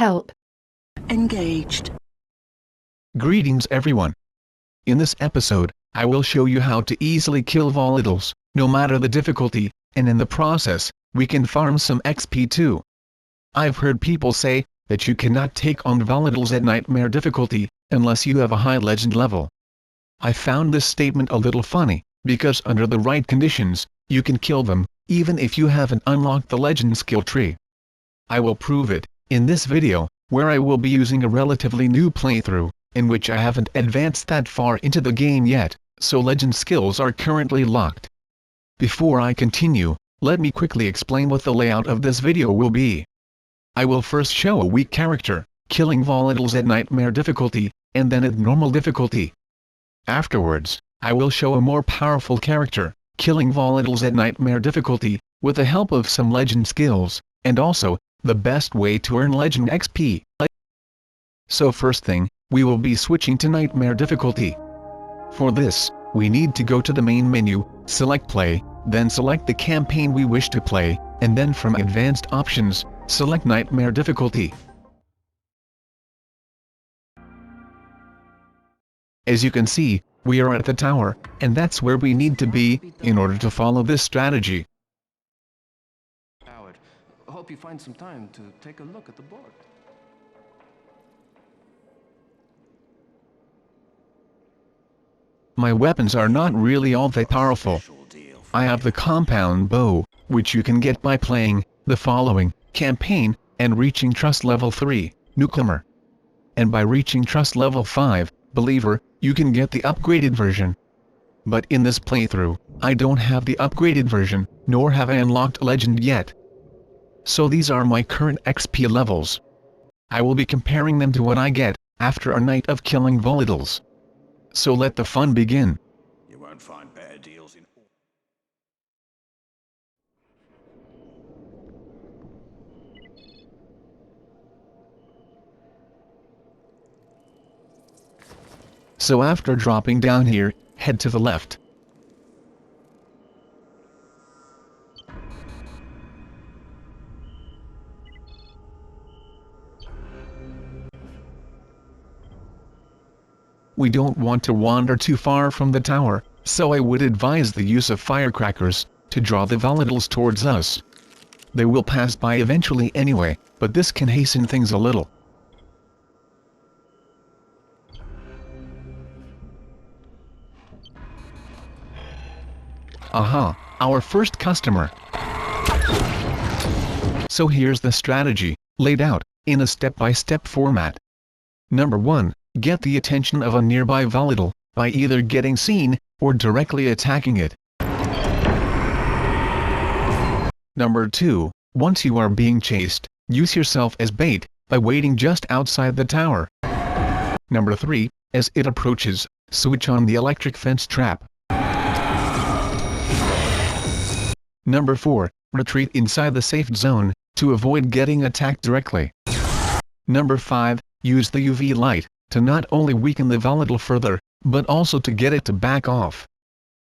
Help. Engaged. Greetings everyone. In this episode, I will show you how to easily kill volatiles, no matter the difficulty, and in the process, we can farm some XP too. I've heard people say that you cannot take on volatiles at nightmare difficulty, unless you have a high legend level. I found this statement a little funny, because under the right conditions, you can kill them, even if you haven't unlocked the legend skill tree. I will prove it, in this video, where I will be using a relatively new playthrough, in which I haven't advanced that far into the game yet, so legend skills are currently locked. Before I continue, let me quickly explain what the layout of this video will be. I will first show a weak character, killing volatiles at nightmare difficulty, and then at normal difficulty. Afterwards, I will show a more powerful character, killing volatiles at nightmare difficulty, with the help of some legend skills, and also, the best way to earn legend XP. So first thing, we will be switching to nightmare difficulty. For this, we need to go to the main menu, select play, then select the campaign we wish to play, and then from advanced options, select nightmare difficulty. As you can see, we are at the tower, and that's where we need to be, in order to follow this strategy. Howard, hope you find some time to take a look at the board. My weapons are not really all that powerful. I have the compound bow, which you can get by playing the following campaign, and reaching trust level 3, newcomer. And by reaching trust level 5, believer, you can get the upgraded version. But in this playthrough, I don't have the upgraded version, nor have I unlocked legend yet. So these are my current XP levels. I will be comparing them to what I get after a night of killing volatiles. So let the fun begin. You won't find better deals in all. So after dropping down here, head to the left. We don't want to wander too far from the tower, so I would advise the use of firecrackers, to draw the volatiles towards us. They will pass by eventually anyway, but this can hasten things a little. Aha, our first customer. So here's the strategy, laid out, in a step-by-step format. Number 1. Get the attention of a nearby volatile, by either getting seen, or directly attacking it. Number 2. Once you are being chased, use yourself as bait, by waiting just outside the tower. Number 3. As it approaches, switch on the electric fence trap. Number 4. Retreat inside the safe zone, to avoid getting attacked directly. Number 5. Use the UV light, to not only weaken the volatile further, but also to get it to back off.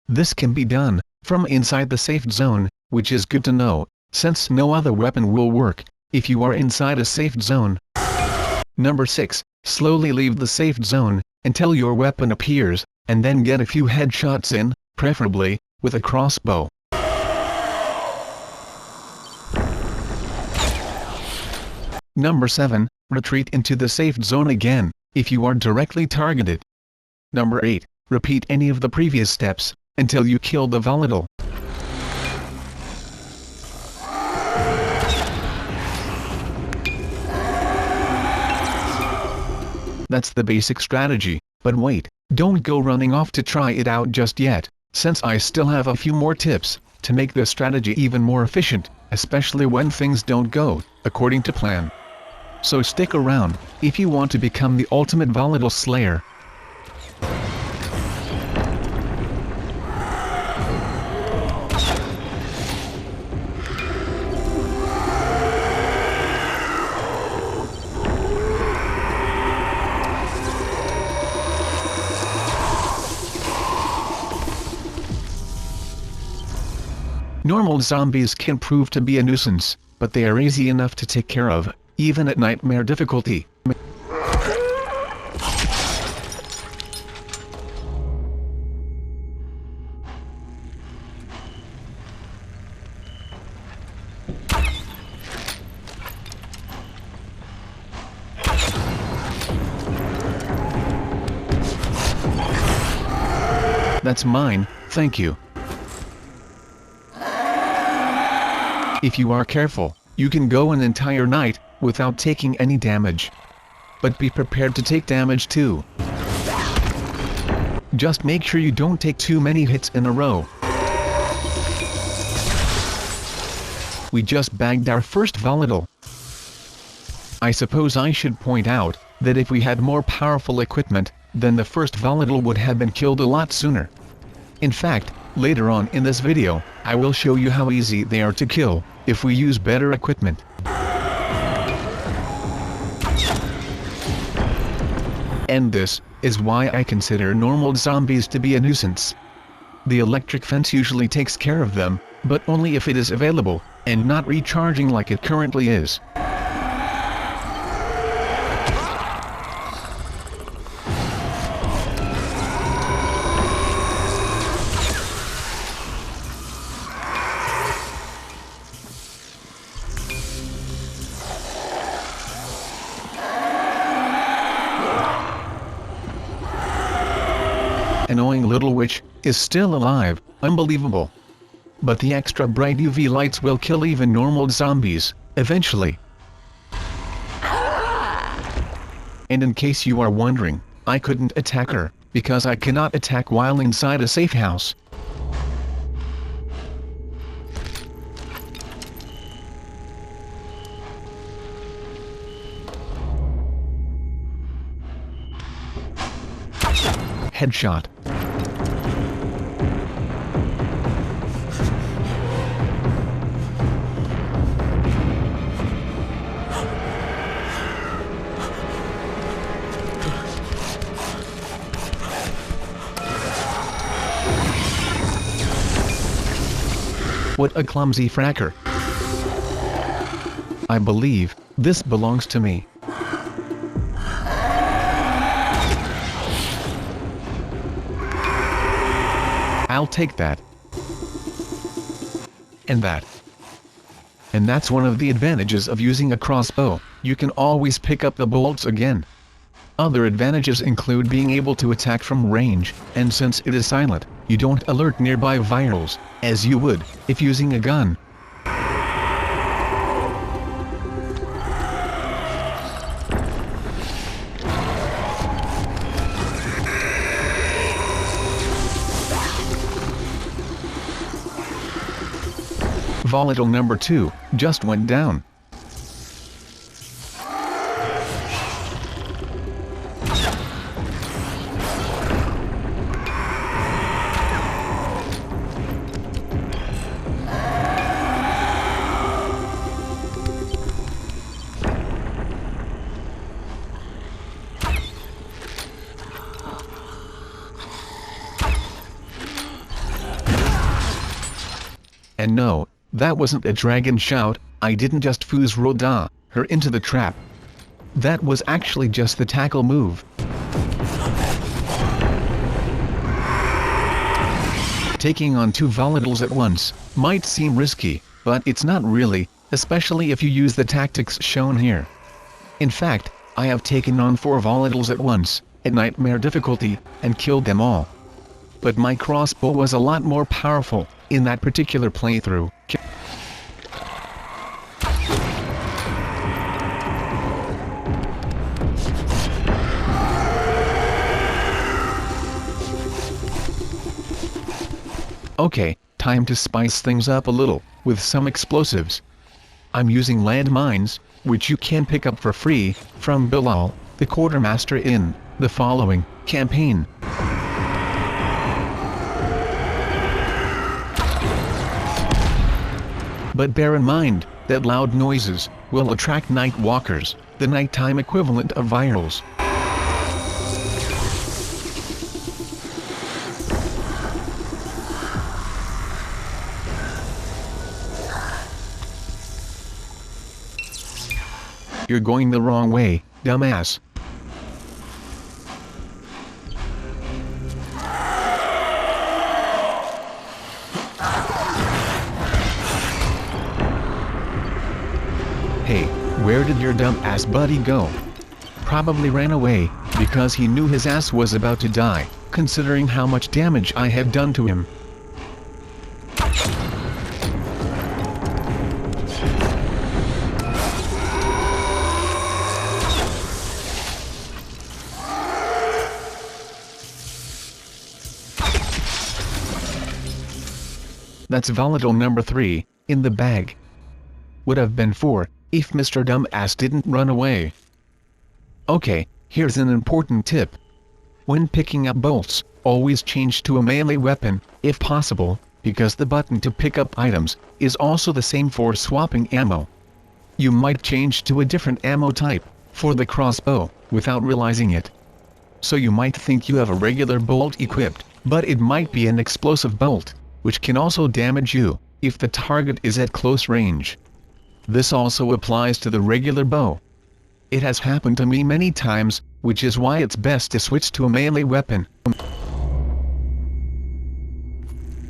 This can be done from inside the safe zone, which is good to know, since no other weapon will work if you are inside a safe zone. Number 6. Slowly leave the safe zone until your weapon appears, and then get a few headshots in, preferably with a crossbow. Number 7. Retreat into the safe zone again, if you are directly targeted. Number 8. Repeat any of the previous steps, until you kill the volatile. That's the basic strategy, but wait, don't go running off to try it out just yet, since I still have a few more tips, to make this strategy even more efficient, especially when things don't go according to plan. So stick around, if you want to become the ultimate volatile slayer. Normal zombies can prove to be a nuisance, but they are easy enough to take care of, even at nightmare difficulty. That's mine, thank you. If you are careful, you can go an entire night without taking any damage. But be prepared to take damage too. Just make sure you don't take too many hits in a row. We just bagged our first volatile. I suppose I should point out that if we had more powerful equipment, then the first volatile would have been killed a lot sooner. In fact, later on in this video, I will show you how easy they are to kill if we use better equipment. And this is why I consider normal zombies to be a nuisance. The electric fence usually takes care of them, but only if it is available, and not recharging like it currently is. Annoying little witch is still alive, unbelievable. But the extra bright UV lights will kill even normal zombies, eventually. And in case you are wondering, I couldn't attack her, because I cannot attack while inside a safe house. Headshot. What a clumsy fracker. I believe this belongs to me. I'll take that. And that. And that's one of the advantages of using a crossbow, you can always pick up the bolts again. Other advantages include being able to attack from range, and since it is silent, you don't alert nearby virals, as you would if using a gun. Volatile number 2 just went down. And no, that wasn't a dragon shout, I didn't just fuse Rhoda her into the trap. That was actually just the tackle move. Taking on 2 volatiles at once might seem risky, but it's not really, especially if you use the tactics shown here. In fact, I have taken on 4 volatiles at once, at nightmare difficulty, and killed them all. But my crossbow was a lot more powerful in that particular playthrough. Okay, time to spice things up a little, with some explosives. I'm using landmines, which you can pick up for free, from Bilal, the quartermaster in the following campaign. But bear in mind that loud noises will attract night walkers, the nighttime equivalent of virals. You're going the wrong way, dumbass. Hey, where did your dumb ass buddy go? Probably ran away, because he knew his ass was about to die, considering how much damage I have done to him. That's volatile number 3, in the bag. Would have been 4, if Mr. Dumbass didn't run away. Okay, here's an important tip. When picking up bolts, always change to a melee weapon, if possible, because the button to pick up items is also the same for swapping ammo. You might change to a different ammo type, for the crossbow, without realizing it. So you might think you have a regular bolt equipped, but it might be an explosive bolt, which can also damage you, if the target is at close range. This also applies to the regular bow. It has happened to me many times, which is why it's best to switch to a melee weapon.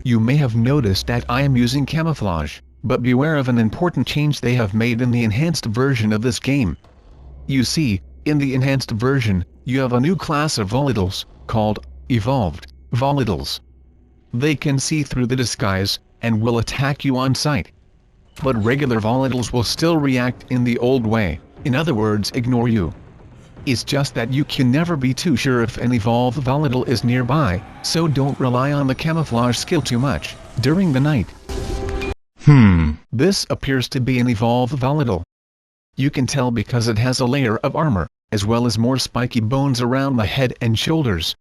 You may have noticed that I am using camouflage, but beware of an important change they have made in the enhanced version of this game. You see, in the enhanced version, you have a new class of volatiles, called Evolved Volatiles. They can see through the disguise, and will attack you on sight. But regular volatiles will still react in the old way, in other words ignore you. It's just that you can never be too sure if an evolved volatile is nearby, so don't rely on the camouflage skill too much, during the night. This appears to be an evolved volatile. You can tell because it has a layer of armor, as well as more spiky bones around the head and shoulders.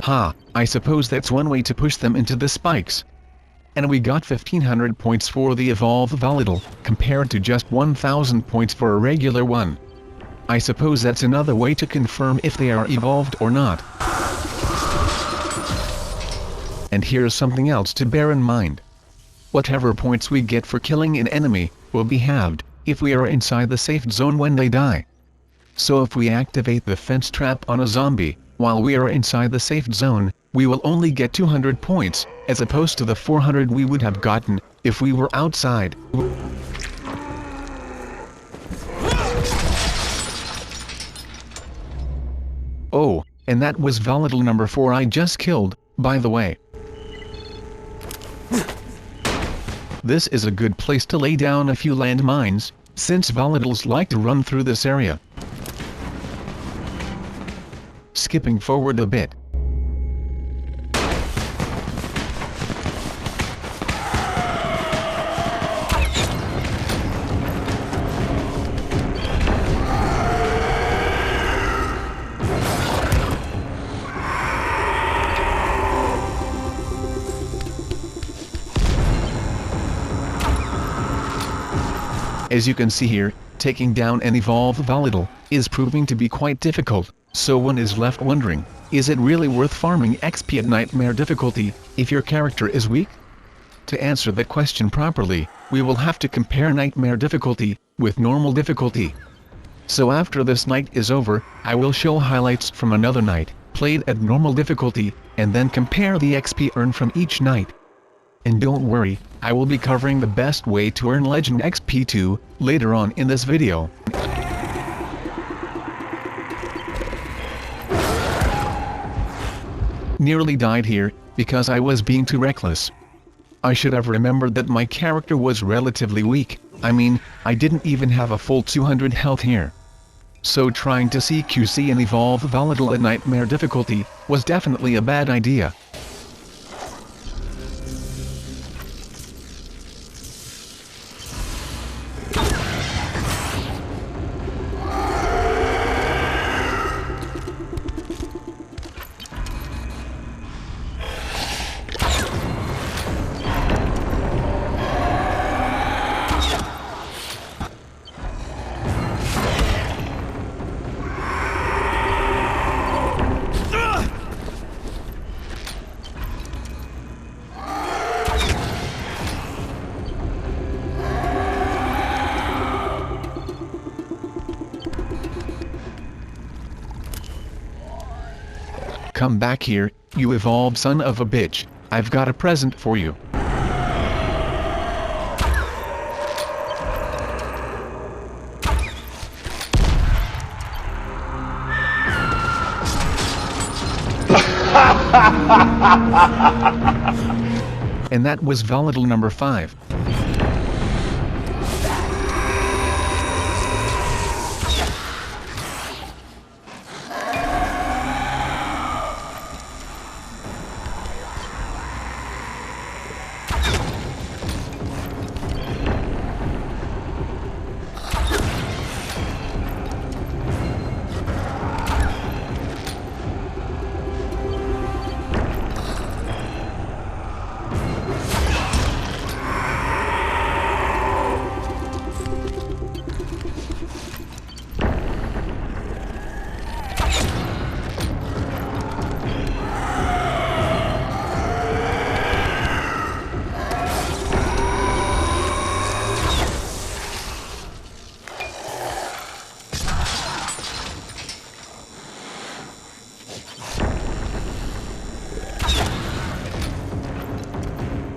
Ha, I suppose that's one way to push them into the spikes. And we got 1500 points for the evolved volatile, compared to just 1000 points for a regular one. I suppose that's another way to confirm if they are evolved or not. And here's something else to bear in mind. Whatever points we get for killing an enemy, will be halved, if we are inside the safe zone when they die. So if we activate the fence trap on a zombie, while we are inside the safe zone, we will only get 200 points, as opposed to the 400 we would have gotten, if we were outside. Oh, and that was volatile number 4 I just killed, by the way. This is a good place to lay down a few landmines, since volatiles like to run through this area. Skipping forward a bit. As you can see here, taking down an evolved volatile is proving to be quite difficult, so one is left wondering, is it really worth farming XP at Nightmare difficulty, if your character is weak? To answer that question properly, we will have to compare Nightmare difficulty with normal difficulty. So after this night is over, I will show highlights from another night, played at normal difficulty, and then compare the XP earned from each night. And don't worry, I will be covering the best way to earn Legend XP too, later on in this video. Nearly died here, because I was being too reckless. I should have remembered that my character was relatively weak, I mean, I didn't even have a full 200 health here. So trying to CQC and evolve volatile at Nightmare difficulty, was definitely a bad idea. Come back here, you evolved son of a bitch. I've got a present for you. And that was volatile number 5.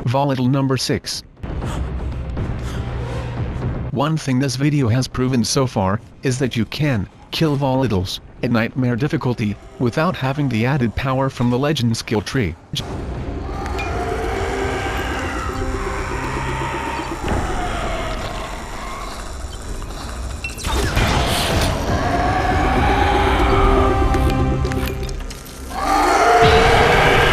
Volatile number 6. One thing this video has proven so far is that you can kill volatiles at nightmare difficulty without having the added power from the legend skill tree.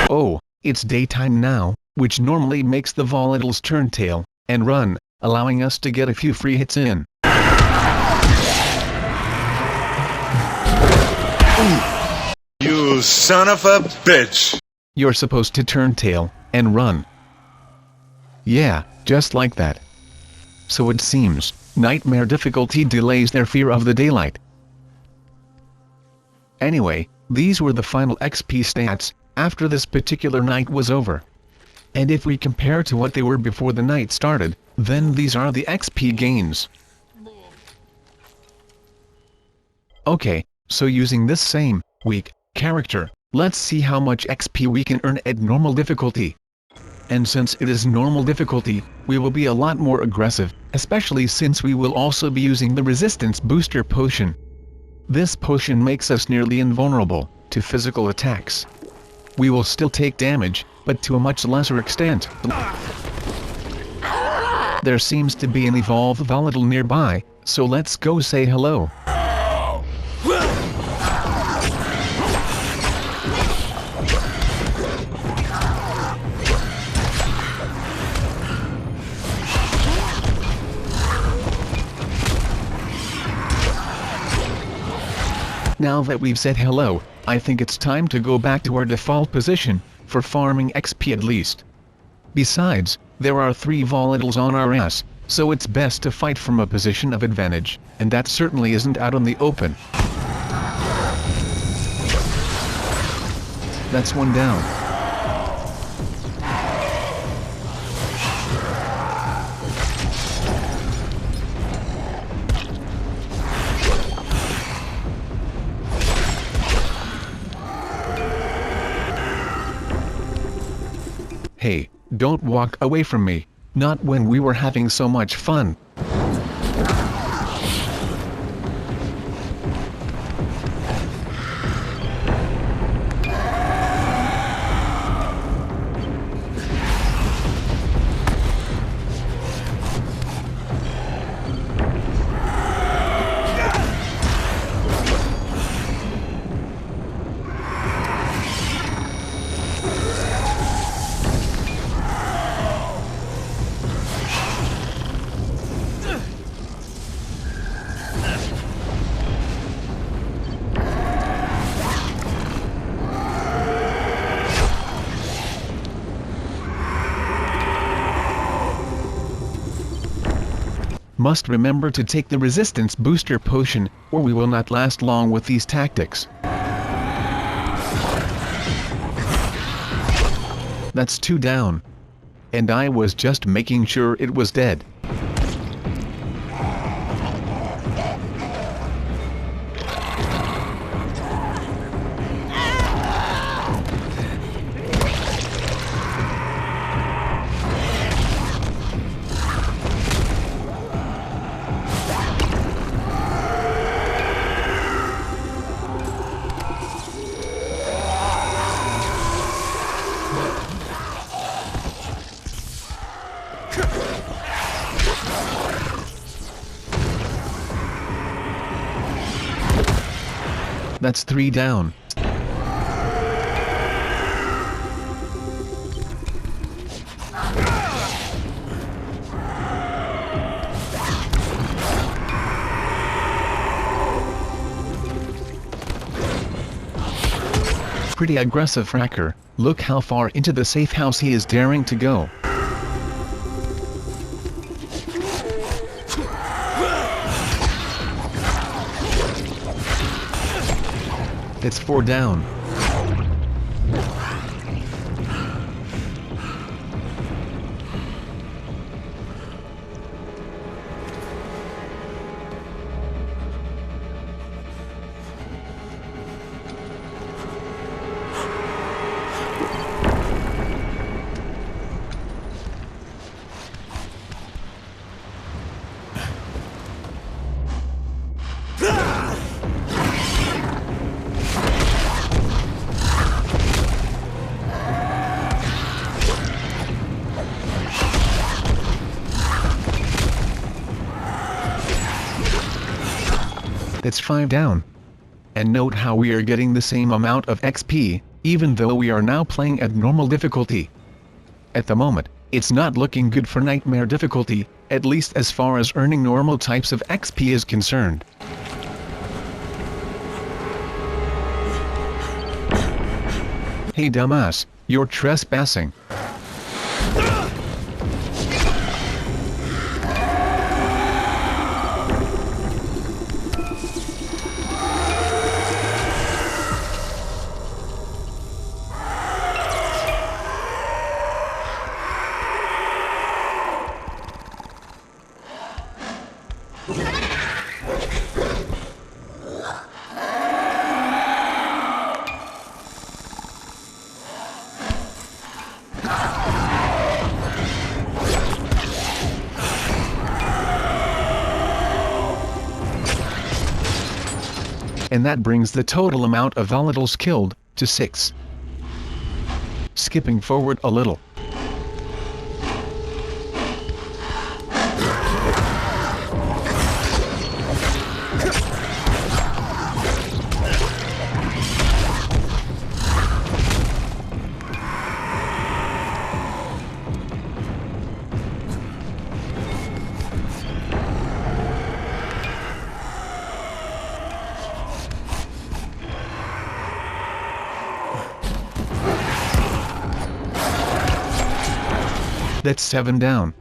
Oh, it's daytime now, which normally makes the volatiles turn tail and run, allowing us to get a few free hits in. You son of a bitch! You're supposed to turn tail and run. Yeah, just like that. So it seems, nightmare difficulty delays their fear of the daylight. Anyway, these were the final XP stats after this particular night was over. And if we compare to what they were before the night started, then these are the XP gains. Okay, so using this same weak character, let's see how much XP we can earn at normal difficulty. And since it is normal difficulty, we will be a lot more aggressive, especially since we will also be using the resistance booster potion. This potion makes us nearly invulnerable to physical attacks. We will still take damage, but to a much lesser extent. There seems to be an evolved volatile nearby, so let's go say hello. Now that we've said hello, I think it's time to go back to our default position, for farming XP at least. Besides, there are 3 volatiles on our ass, so it's best to fight from a position of advantage, and that certainly isn't out in the open. That's one down. Hey, don't walk away from me, not when we were having so much fun. Must remember to take the resistance booster potion, or we will not last long with these tactics. That's 2 down. And I was just making sure it was dead. That's 3 down. Pretty aggressive fracker. Look how far into the safe house he is daring to go. It's 4 down. That's 5 down. And note how we are getting the same amount of XP, even though we are now playing at normal difficulty. At the moment, it's not looking good for nightmare difficulty, at least as far as earning normal types of XP is concerned. Hey dumbass, you're trespassing. And that brings the total amount of volatiles killed to 6. Skipping forward a little. That's 7 down.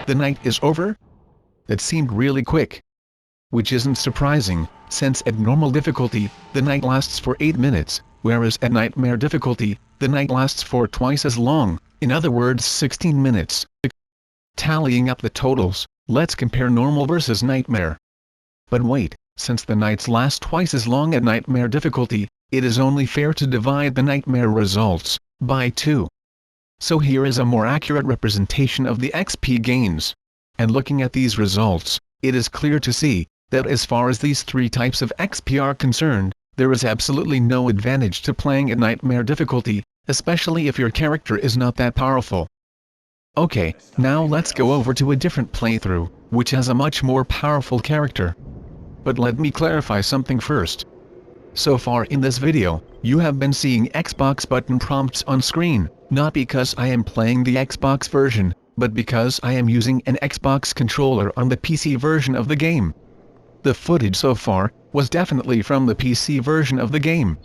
The night is over? That seemed really quick. Which isn't surprising, since at normal difficulty, the night lasts for 8 minutes, whereas at nightmare difficulty, the night lasts for twice as long, in other words 16 minutes. Tallying up the totals, let's compare normal versus nightmare. But wait, since the nights last twice as long at nightmare difficulty, it is only fair to divide the nightmare results by 2. So here is a more accurate representation of the XP gains. And looking at these results, it is clear to see that as far as these 3 types of XP are concerned, there is absolutely no advantage to playing at nightmare difficulty, especially if your character is not that powerful. Okay, now let's go over to a different playthrough, which has a much more powerful character. But let me clarify something first. So far in this video, you have been seeing Xbox button prompts on screen, not because I am playing the Xbox version, but because I am using an Xbox controller on the PC version of the game. The footage so far was definitely from the PC version of the game.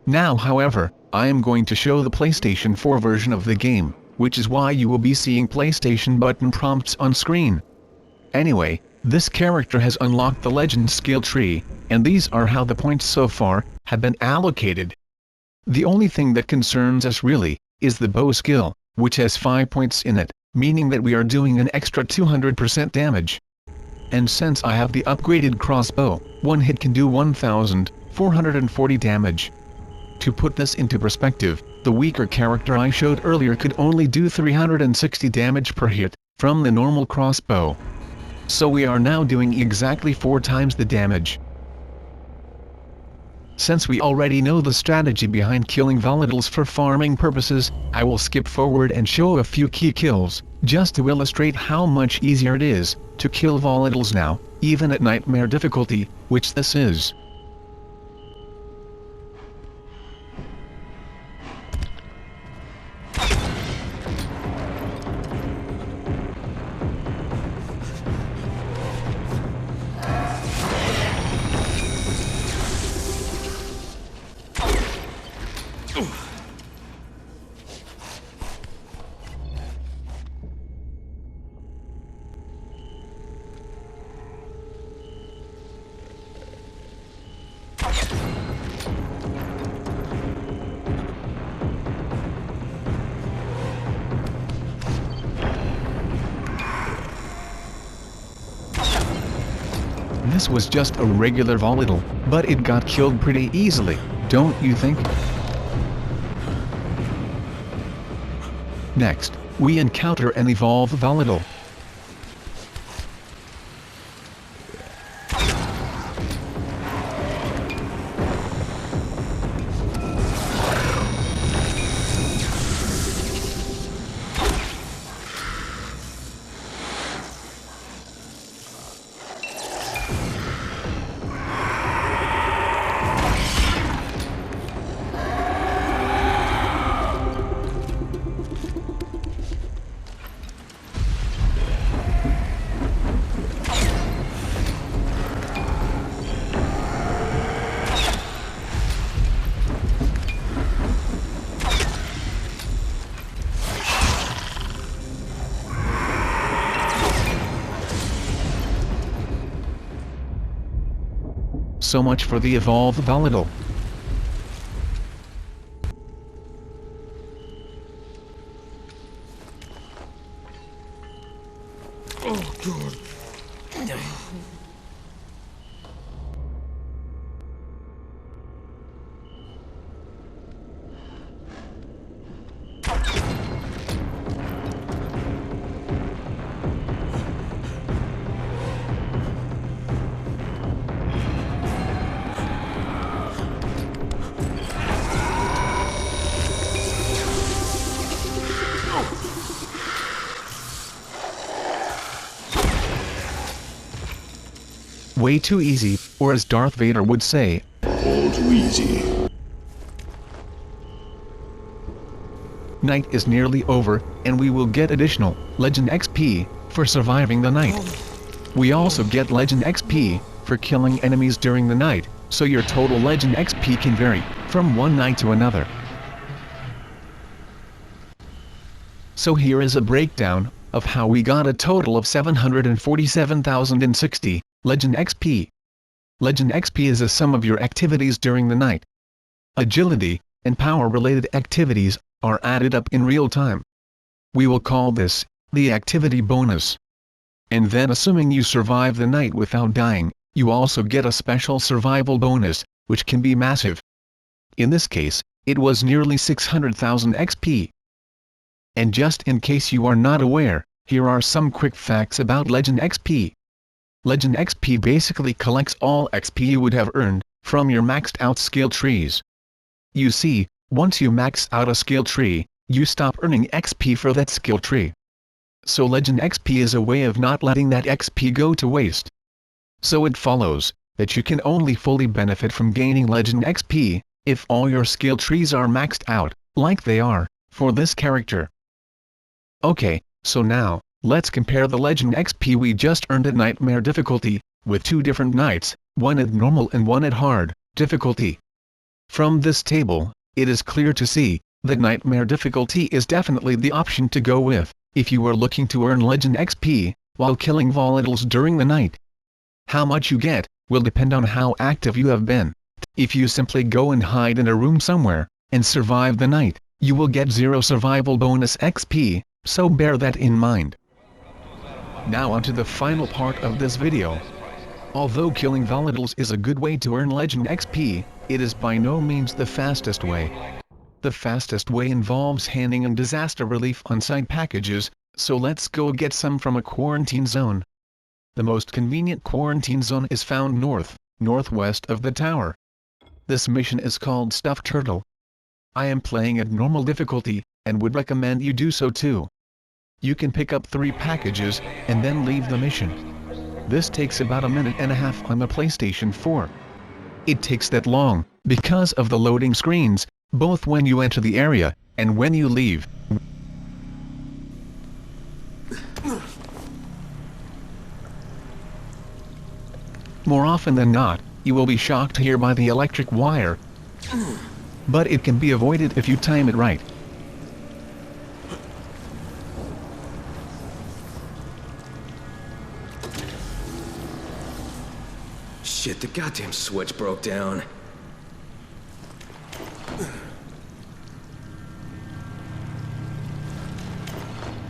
Now however, I am going to show the PlayStation 4 version of the game, which is why you will be seeing PlayStation button prompts on screen. Anyway, this character has unlocked the Legend skill tree, and these are how the points so far have been allocated. The only thing that concerns us really is the bow skill, which has 5 points in it, meaning that we are doing an extra 200% damage. And since I have the upgraded crossbow, one hit can do 1440 damage. To put this into perspective, the weaker character I showed earlier could only do 360 damage per hit from the normal crossbow. So we are now doing exactly 4 times the damage. Since we already know the strategy behind killing volatiles for farming purposes, I will skip forward and show a few key kills, just to illustrate how much easier it is to kill volatiles now, even at nightmare difficulty, which this is. This was just a regular volatile, but it got killed pretty easily, don't you think? Next, we encounter an evolved volatile. So much for the evolved volatile. Oh, God. Way too easy, or as Darth Vader would say, All too easy. night is nearly over, and we will get additional Legend XP for surviving the night. We also get Legend XP for killing enemies during the night, so your total Legend XP can vary from one night to another. So here is a breakdown of how we got a total of 747,060 Legend XP. Legend XP is a sum of your activities during the night. Agility and power-related activities are added up in real time. We will call this the activity bonus. And then assuming you survive the night without dying, you also get a special survival bonus, which can be massive. In this case, it was nearly 600,000 XP. And just in case you are not aware, here are some quick facts about Legend XP. Legend XP basically collects all XP you would have earned from your maxed out skill trees. You see, once you max out a skill tree, you stop earning XP for that skill tree. So Legend XP is a way of not letting that XP go to waste. So it follows that you can only fully benefit from gaining Legend XP if all your skill trees are maxed out, like they are for this character. Okay, so now, let's compare the Legend XP we just earned at Nightmare difficulty, with two different nights, one at normal and one at hard difficulty. From this table, it is clear to see that Nightmare difficulty is definitely the option to go with, if you are looking to earn Legend XP, while killing volatiles during the night. How much you get, will depend on how active you have been. If you simply go and hide in a room somewhere, and survive the night, you will get 0 survival bonus XP, so bear that in mind. Now onto the final part of this video. Although killing volatiles is a good way to earn Legend XP, it is by no means the fastest way. The fastest way involves handing in disaster relief on-site packages, so let's go get some from a quarantine zone. The most convenient quarantine zone is found northwest of the tower. This mission is called Stuffed Turtle. I am playing at normal difficulty, and would recommend you do so too. You can pick up 3 packages, and then leave the mission. This takes about a minute and a half on the PlayStation 4. It takes that long, because of the loading screens, both when you enter the area, and when you leave. More often than not, you will be shocked here by the electric wire. But it can be avoided if you time it right. Shit, the goddamn switch broke down.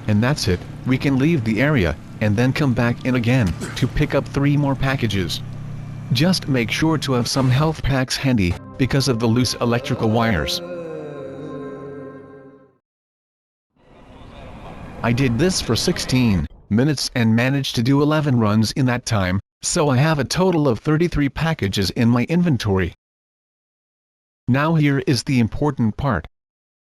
And that's it, we can leave the area, and then come back in again, to pick up 3 more packages. Just make sure to have some health packs handy, because of the loose electrical wires. I did this for 16 minutes and managed to do 11 runs in that time, so I have a total of 33 packages in my inventory. Now here is the important part.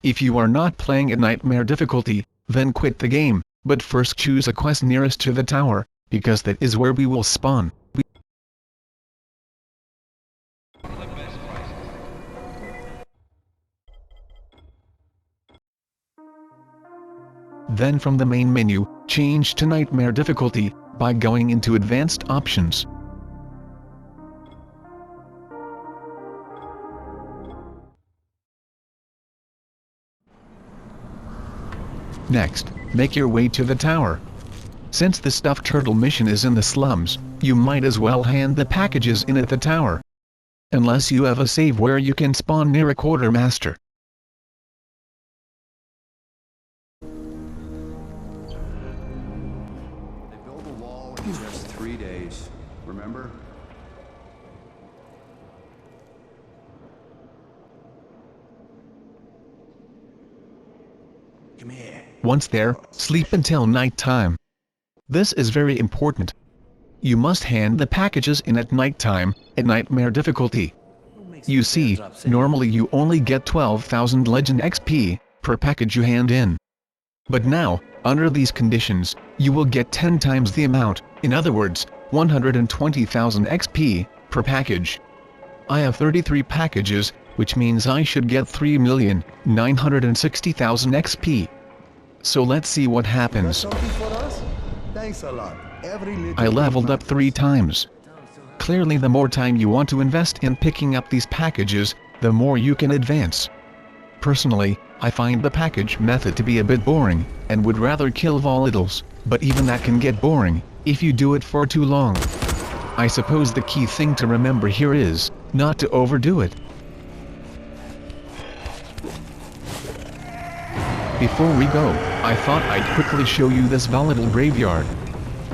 If you are not playing at Nightmare difficulty, then quit the game, but first choose a quest nearest to the tower, because that is where we will spawn. Then from the main menu, change to Nightmare difficulty, by going into Advanced Options. Next, make your way to the tower. Since the Stuffed Turtle mission is in the slums, you might as well hand the packages in at the tower. Unless you have a save where you can spawn near a quartermaster. In just 3 days, remember? Come here. Once there, sleep until night time. This is very important. You must hand the packages in at night time, at Nightmare difficulty. You see, normally you only get 12,000 Legend XP, per package you hand in. But now, under these conditions, you will get 10 times the amount, in other words, 120,000 XP, per package. I have 33 packages, which means I should get 3,960,000 XP. So let's see what happens. Thanks a lot. I leveled up 3 times. Clearly the more time you want to invest in picking up these packages, the more you can advance. Personally, I find the package method to be a bit boring, and would rather kill volatiles, but even that can get boring, if you do it for too long. I suppose the key thing to remember here is, not to overdo it. Before we go, I thought I'd quickly show you this volatile graveyard.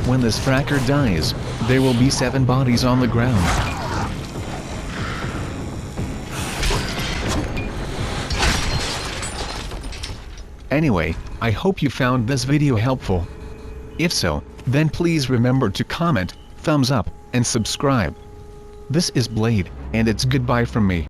When this fracker dies, there will be 7 bodies on the ground. Anyway, I hope you found this video helpful. If so, then please remember to comment, thumbs up, and subscribe. This is Blade, and it's goodbye from me.